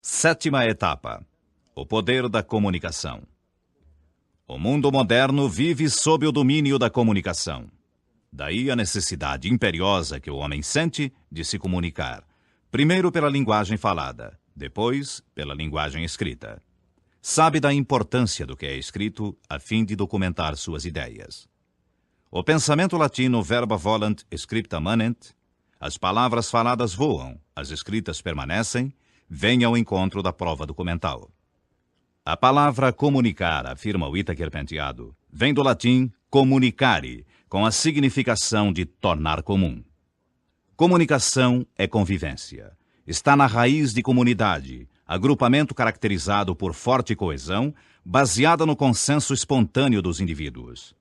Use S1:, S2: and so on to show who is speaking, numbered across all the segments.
S1: Sétima etapa: o poder da comunicação. O mundo moderno vive sob o domínio da comunicação. Daí a necessidade imperiosa que o homem sente de se comunicar, primeiro pela linguagem falada, depois pela linguagem escrita. Sabe da importância do que é escrito a fim de documentar suas ideias. O pensamento latino verba volant scripta manent, as palavras faladas voam, as escritas permanecem, vem ao encontro da prova documental. A palavra comunicar, afirma o Itaker Penteado, vem do latim comunicare, com a significação de tornar comum. Comunicação é convivência. Está na raiz de comunidade, agrupamento caracterizado por forte coesão, baseada no consenso espontâneo dos indivíduos.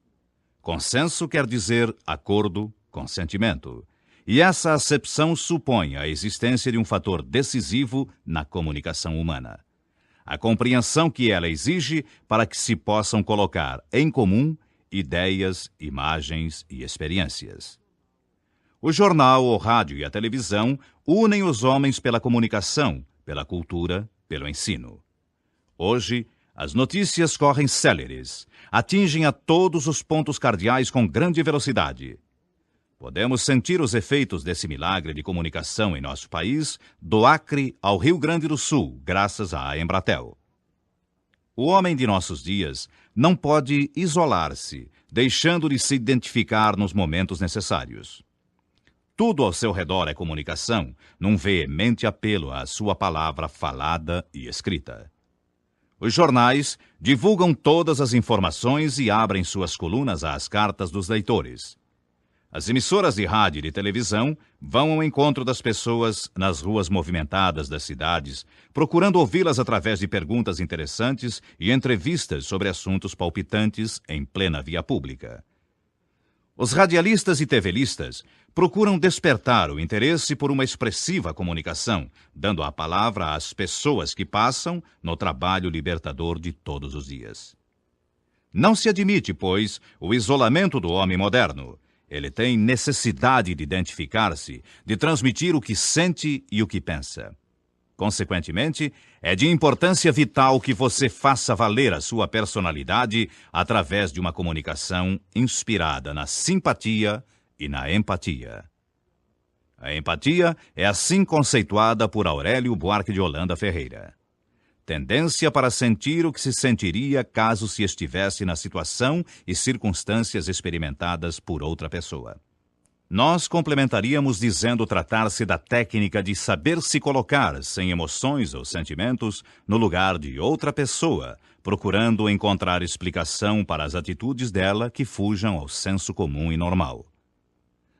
S1: Consenso quer dizer acordo, consentimento. E essa acepção supõe a existência de um fator decisivo na comunicação humana. A compreensão que ela exige para que se possam colocar em comum ideias, imagens e experiências. O jornal, o rádio e a televisão unem os homens pela comunicação, pela cultura, pelo ensino. Hoje, as notícias correm céleres, atingem a todos os pontos cardeais com grande velocidade. Podemos sentir os efeitos desse milagre de comunicação em nosso país, do Acre ao Rio Grande do Sul, graças à Embratel. O homem de nossos dias não pode isolar-se, deixando de se identificar nos momentos necessários. Tudo ao seu redor é comunicação, num veemente apelo à sua palavra falada e escrita. Os jornais divulgam todas as informações e abrem suas colunas às cartas dos leitores. As emissoras de rádio e de televisão vão ao encontro das pessoas nas ruas movimentadas das cidades, procurando ouvi-las através de perguntas interessantes e entrevistas sobre assuntos palpitantes em plena via pública. Os radialistas e tevelistas procuram despertar o interesse por uma expressiva comunicação, dando a palavra às pessoas que passam no trabalho libertador de todos os dias. Não se admite, pois, o isolamento do homem moderno. Ele tem necessidade de identificar-se, de transmitir o que sente e o que pensa. Consequentemente, é de importância vital que você faça valer a sua personalidade através de uma comunicação inspirada na simpatia e na empatia. A empatia é assim conceituada por Aurélio Buarque de Holanda Ferreira. Tendência para sentir o que se sentiria caso se estivesse na situação e circunstâncias experimentadas por outra pessoa. Nós complementaríamos dizendo tratar-se da técnica de saber se colocar, sem emoções ou sentimentos, no lugar de outra pessoa, procurando encontrar explicação para as atitudes dela que fujam ao senso comum e normal.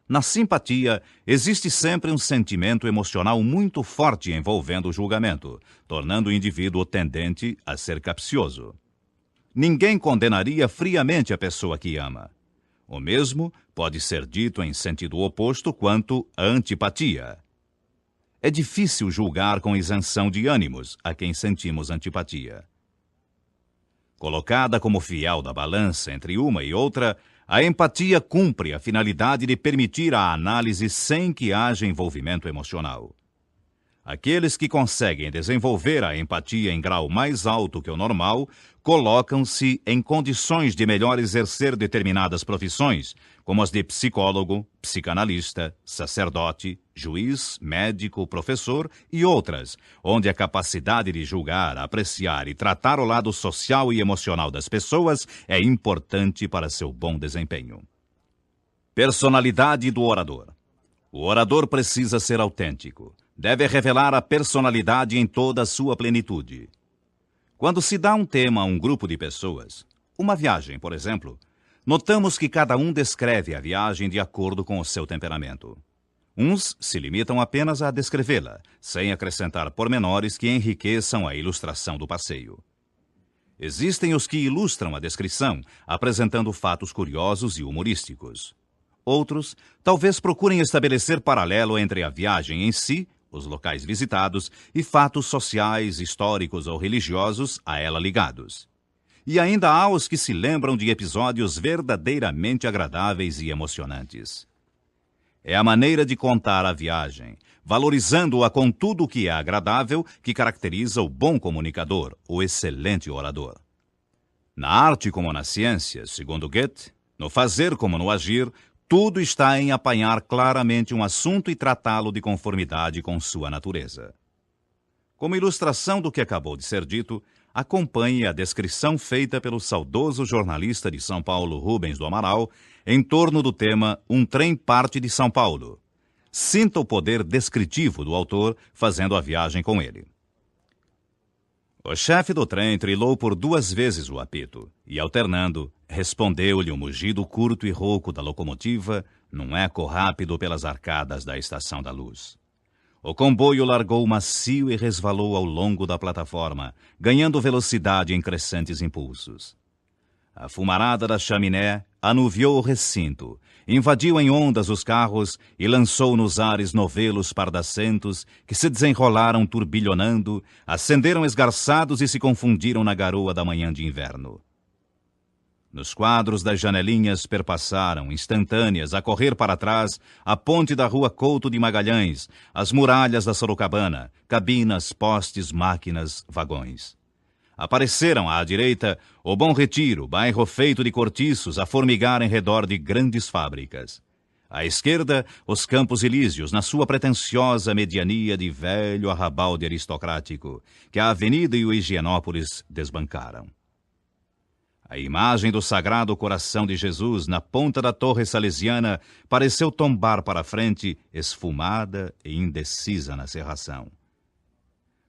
S1: Na simpatia, existe sempre um sentimento emocional muito forte envolvendo o julgamento, tornando o indivíduo tendente a ser capcioso. Ninguém condenaria friamente a pessoa que ama. O mesmo pode ser dito em sentido oposto quanto à antipatia. É difícil julgar com isenção de ânimos a quem sentimos antipatia. Colocada como fiel da balança entre uma e outra, a empatia cumpre a finalidade de permitir a análise sem que haja envolvimento emocional. Aqueles que conseguem desenvolver a empatia em grau mais alto que o normal colocam-se em condições de melhor exercer determinadas profissões, como as de psicólogo, psicanalista, sacerdote, juiz, médico, professor e outras, onde a capacidade de julgar, apreciar e tratar o lado social e emocional das pessoas é importante para seu bom desempenho. Personalidade do orador. O orador precisa ser autêntico. Deve revelar a personalidade em toda a sua plenitude. Quando se dá um tema a um grupo de pessoas, uma viagem, por exemplo, notamos que cada um descreve a viagem de acordo com o seu temperamento. Uns se limitam apenas a descrevê-la, sem acrescentar pormenores que enriqueçam a ilustração do passeio. Existem os que ilustram a descrição, apresentando fatos curiosos e humorísticos. Outros talvez procurem estabelecer paralelo entre a viagem em si, os locais visitados e fatos sociais, históricos ou religiosos a ela ligados. E ainda há os que se lembram de episódios verdadeiramente agradáveis e emocionantes. é a maneira de contar a viagem, valorizando-a com tudo o que é agradável que caracteriza o bom comunicador, o excelente orador. Na arte como na ciência, segundo Goethe, no fazer como no agir, tudo está em apanhar claramente um assunto e tratá-lo de conformidade com sua natureza. Como ilustração do que acabou de ser dito, acompanhe a descrição feita pelo saudoso jornalista de São Paulo, Rubens do Amaral, em torno do tema Um Trem Parte de São Paulo. Sinta o poder descritivo do autor fazendo a viagem com ele. O chefe do trem trilou por 2 vezes o apito e, alternando, respondeu-lhe um mugido curto e rouco da locomotiva num eco rápido pelas arcadas da Estação da Luz. O comboio largou macio e resvalou ao longo da plataforma, ganhando velocidade em crescentes impulsos. A fumarada da chaminé anuviou o recinto, invadiu em ondas os carros e lançou nos ares novelos pardacentos que se desenrolaram turbilhonando, acenderam esgarçados e se confundiram na garoa da manhã de inverno. Nos quadros das janelinhas perpassaram, instantâneas, a correr para trás, a ponte da rua Couto de Magalhães, as muralhas da Sorocabana, cabinas, postes, máquinas, vagões. Apareceram à direita o Bom Retiro, bairro feito de cortiços a formigar em redor de grandes fábricas. À esquerda, os Campos Elíseos, na sua pretensiosa mediania de velho arrabalde aristocrático, que a Avenida e o Higienópolis desbancaram. A imagem do Sagrado Coração de Jesus na ponta da Torre Salesiana pareceu tombar para a frente, esfumada e indecisa na cerração.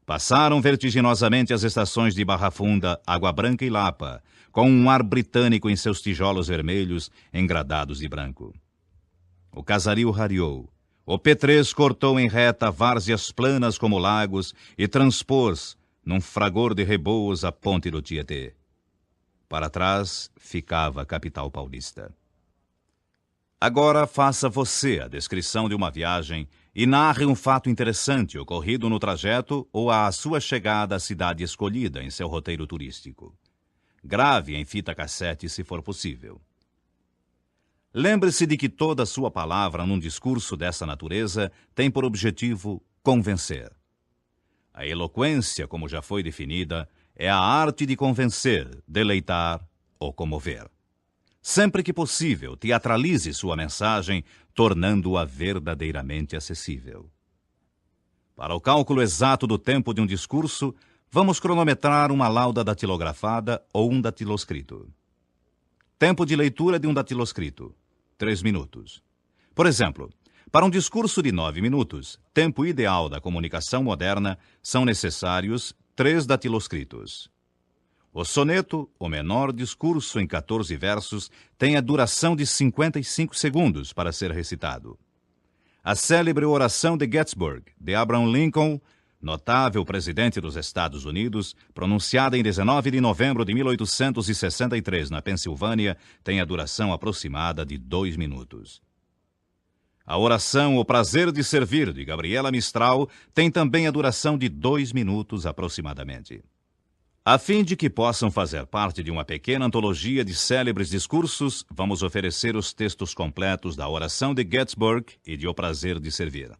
S1: Passaram vertiginosamente as estações de Barra Funda, Água Branca e Lapa, com um ar britânico em seus tijolos vermelhos engradados de branco. O Casaril rareou. O P3 cortou em reta várzeas planas como lagos e transpôs, num fragor de reboos, a ponte do Tietê. Para trás ficava a capital paulista. Agora faça você a descrição de uma viagem e narre um fato interessante ocorrido no trajeto ou à sua chegada à cidade escolhida em seu roteiro turístico. Grave em fita cassete se for possível. Lembre-se de que toda sua palavra num discurso dessa natureza tem por objetivo convencer. A eloquência, como já foi definida, é a arte de convencer, deleitar ou comover. Sempre que possível, teatralize sua mensagem, tornando-a verdadeiramente acessível. Para o cálculo exato do tempo de um discurso, vamos cronometrar uma lauda datilografada ou um datiloscrito. Tempo de leitura de um datiloscrito, 3 minutos. Por exemplo, para um discurso de 9 minutos, tempo ideal da comunicação moderna, são necessários 3 datiloscritos. O soneto, o menor discurso em 14 versos, tem a duração de 55 segundos para ser recitado. A célebre oração de Gettysburg, de Abraham Lincoln, notável presidente dos Estados Unidos, pronunciada em 19 de novembro de 1863 na Pensilvânia, tem a duração aproximada de 2 minutos. A oração O Prazer de Servir, de Gabriela Mistral, tem também a duração de 2 minutos aproximadamente. A fim de que possam fazer parte de uma pequena antologia de célebres discursos, vamos oferecer os textos completos da oração de Gettysburg e de O Prazer de Servir.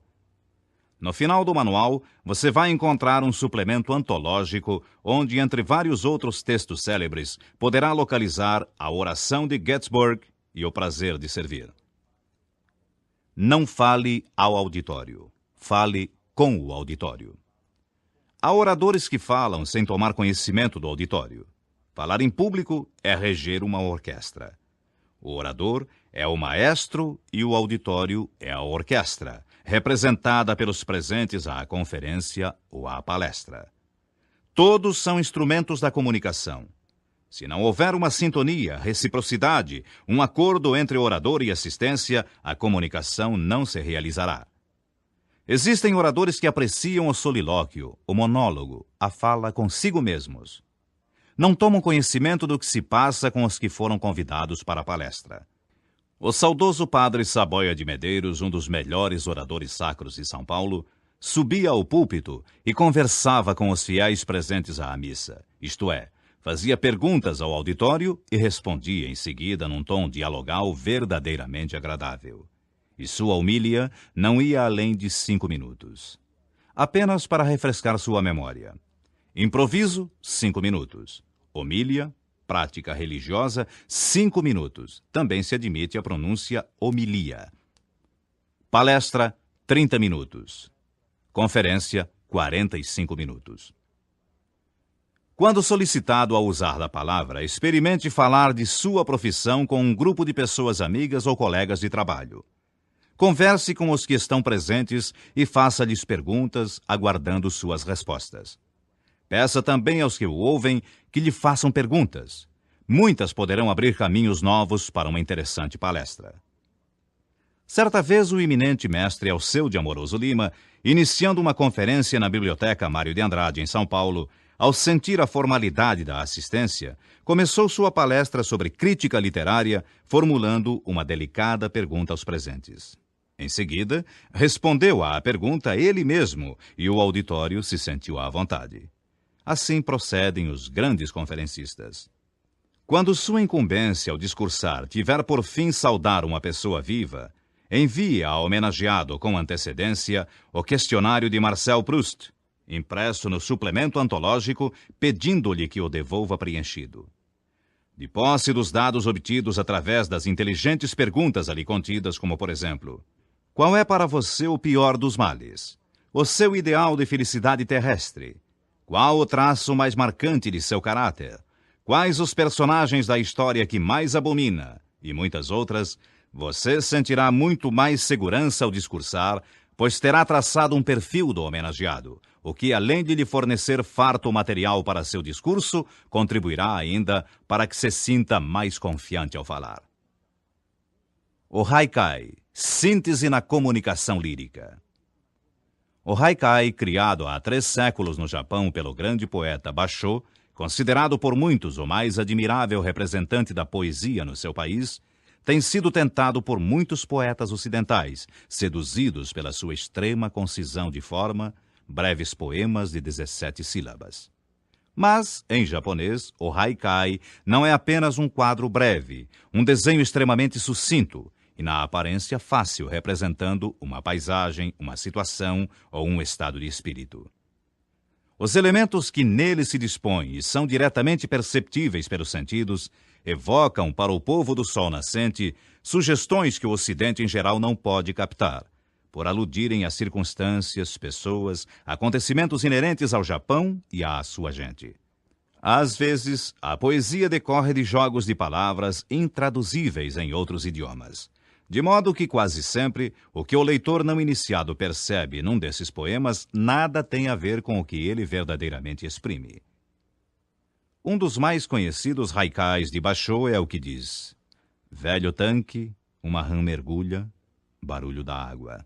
S1: No final do manual, você vai encontrar um suplemento antológico onde, entre vários outros textos célebres, poderá localizar a oração de Gettysburg e O Prazer de Servir. Não fale ao auditório. Fale com o auditório. Há oradores que falam sem tomar conhecimento do auditório. Falar em público é reger uma orquestra. O orador é o maestro e o auditório é a orquestra, representada pelos presentes à conferência ou à palestra. Todos são instrumentos da comunicação. Se não houver uma sintonia, reciprocidade, um acordo entre orador e assistência, a comunicação não se realizará. Existem oradores que apreciam o solilóquio, o monólogo, a fala consigo mesmos. Não tomam conhecimento do que se passa com os que foram convidados para a palestra. O saudoso padre Saboia de Medeiros, um dos melhores oradores sacros de São Paulo, subia ao púlpito e conversava com os fiéis presentes à missa, isto é, fazia perguntas ao auditório e respondia em seguida num tom dialogal verdadeiramente agradável. e sua homilia não ia além de 5 minutos. Apenas para refrescar sua memória. Improviso, 5 minutos. Homilia, prática religiosa, 5 minutos. Também se admite a pronúncia homilia. Palestra, 30 minutos. Conferência, 45 minutos. Quando solicitado a usar da palavra, experimente falar de sua profissão com um grupo de pessoas amigas ou colegas de trabalho. Converse com os que estão presentes e faça-lhes perguntas, aguardando suas respostas. Peça também aos que o ouvem que lhe façam perguntas. Muitas poderão abrir caminhos novos para uma interessante palestra. Certa vez, o eminente mestre Alceu de Amoroso Lima, iniciando uma conferência na Biblioteca Mário de Andrade, em São Paulo, ao sentir a formalidade da assistência, começou sua palestra sobre crítica literária, formulando uma delicada pergunta aos presentes. Em seguida, respondeu à pergunta ele mesmo e o auditório se sentiu à vontade. Assim procedem os grandes conferencistas. Quando sua incumbência ao discursar tiver por fim saudar uma pessoa viva, envie ao homenageado com antecedência o questionário de Marcel Proust, impresso no suplemento antológico, pedindo-lhe que o devolva preenchido. De posse dos dados obtidos através das inteligentes perguntas ali contidas, como por exemplo: qual é para você o pior dos males? O seu ideal de felicidade terrestre? Qual o traço mais marcante de seu caráter? Quais os personagens da história que mais abomina? E muitas outras, você sentirá muito mais segurança ao discursar, pois terá traçado um perfil do homenageado, o que, além de lhe fornecer farto material para seu discurso, contribuirá ainda para que se sinta mais confiante ao falar. O Haikai, síntese na comunicação lírica. O Haikai, criado há 3 séculos no Japão pelo grande poeta Basho, considerado por muitos o mais admirável representante da poesia no seu país, tem sido tentado por muitos poetas ocidentais, seduzidos pela sua extrema concisão de forma, breves poemas de 17 sílabas. Mas, em japonês, o Haikai não é apenas um quadro breve, um desenho extremamente sucinto e, na aparência, fácil, representando uma paisagem, uma situação ou um estado de espírito. Os elementos que nele se dispõem e são diretamente perceptíveis pelos sentidos evocam para o povo do sol nascente sugestões que o Ocidente em geral não pode captar, por aludirem a circunstâncias, pessoas, acontecimentos inerentes ao Japão e à sua gente. Às vezes, a poesia decorre de jogos de palavras intraduzíveis em outros idiomas, de modo que quase sempre o que o leitor não iniciado percebe num desses poemas nada tem a ver com o que ele verdadeiramente exprime. Um dos mais conhecidos haikais de Basho é o que diz: velho tanque, uma rã mergulha, barulho da água.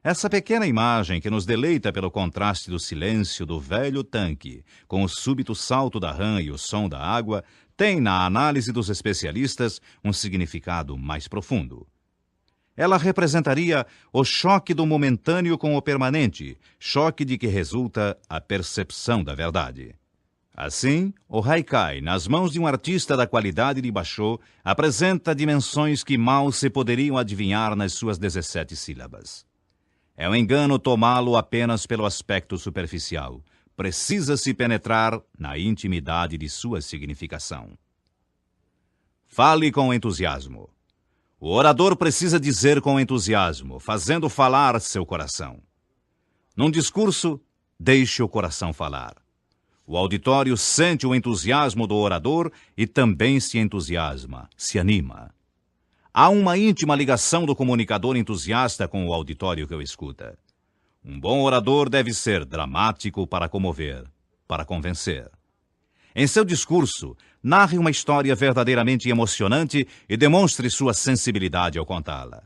S1: Essa pequena imagem que nos deleita pelo contraste do silêncio do velho tanque com o súbito salto da rã e o som da água tem, na análise dos especialistas, um significado mais profundo. Ela representaria o choque do momentâneo com o permanente, choque de que resulta a percepção da verdade. Assim, o Haikai, nas mãos de um artista da qualidade de Basho, apresenta dimensões que mal se poderiam adivinhar nas suas 17 sílabas. É um engano tomá-lo apenas pelo aspecto superficial. Precisa-se penetrar na intimidade de sua significação. Fale com entusiasmo. O orador precisa dizer com entusiasmo, fazendo falar seu coração. Num discurso, deixe o coração falar. O auditório sente o entusiasmo do orador e também se entusiasma, se anima. Há uma íntima ligação do comunicador entusiasta com o auditório que o escuta. Um bom orador deve ser dramático para comover, para convencer. Em seu discurso, narre uma história verdadeiramente emocionante e demonstre sua sensibilidade ao contá-la.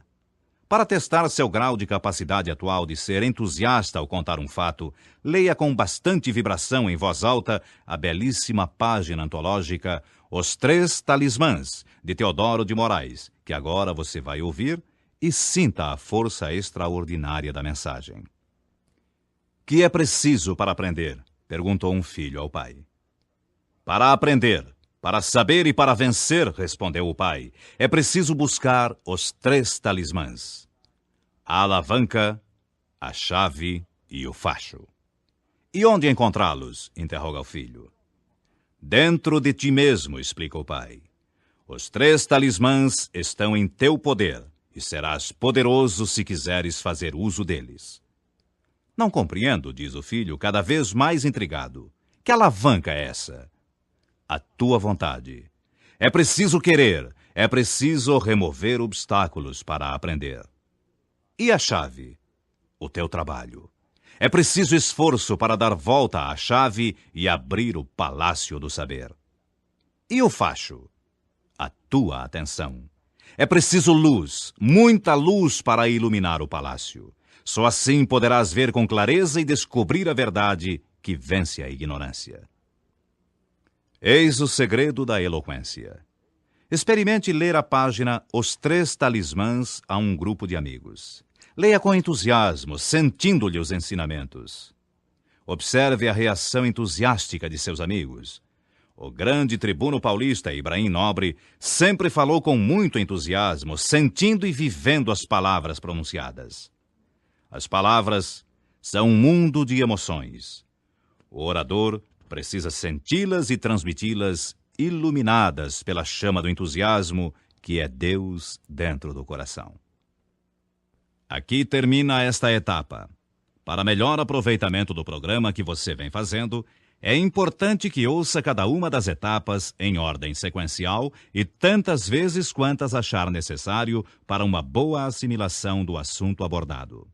S1: Para testar seu grau de capacidade atual de ser entusiasta ao contar um fato, leia com bastante vibração em voz alta a belíssima página antológica Os 3 Talismãs, de Teodoro de Moraes, que agora você vai ouvir, e sinta a força extraordinária da mensagem. Que é preciso para aprender? Perguntou um filho ao pai. Para aprender, Para saber e para vencer, respondeu o pai, é preciso buscar os 3 talismãs: a alavanca, a chave e o facho. E onde encontrá-los? Interroga o filho. Dentro de ti mesmo, explica o pai. Os 3 talismãs estão em teu poder e serás poderoso se quiseres fazer uso deles. Não compreendo, diz o filho, cada vez mais intrigado. Que alavanca é essa? A tua vontade. É preciso querer, é preciso remover obstáculos para aprender. E a chave? O teu trabalho. É preciso esforço para dar volta à chave e abrir o palácio do saber. E o facho? A tua atenção. É preciso luz, muita luz para iluminar o palácio. Só assim poderás ver com clareza e descobrir a verdade que vence a ignorância. Eis o segredo da eloquência. Experimente ler a página Os 3 Talismãs a um grupo de amigos. Leia com entusiasmo, sentindo-lhe os ensinamentos. Observe a reação entusiástica de seus amigos. O grande tribuno paulista Ibrahim Nobre sempre falou com muito entusiasmo, sentindo e vivendo as palavras pronunciadas. As palavras são um mundo de emoções. O orador precisa senti-las e transmiti-las iluminadas pela chama do entusiasmo, que é Deus dentro do coração. Aqui termina esta etapa. Para melhor aproveitamento do programa que você vem fazendo, é importante que ouça cada uma das etapas em ordem sequencial e tantas vezes quantas achar necessário para uma boa assimilação do assunto abordado.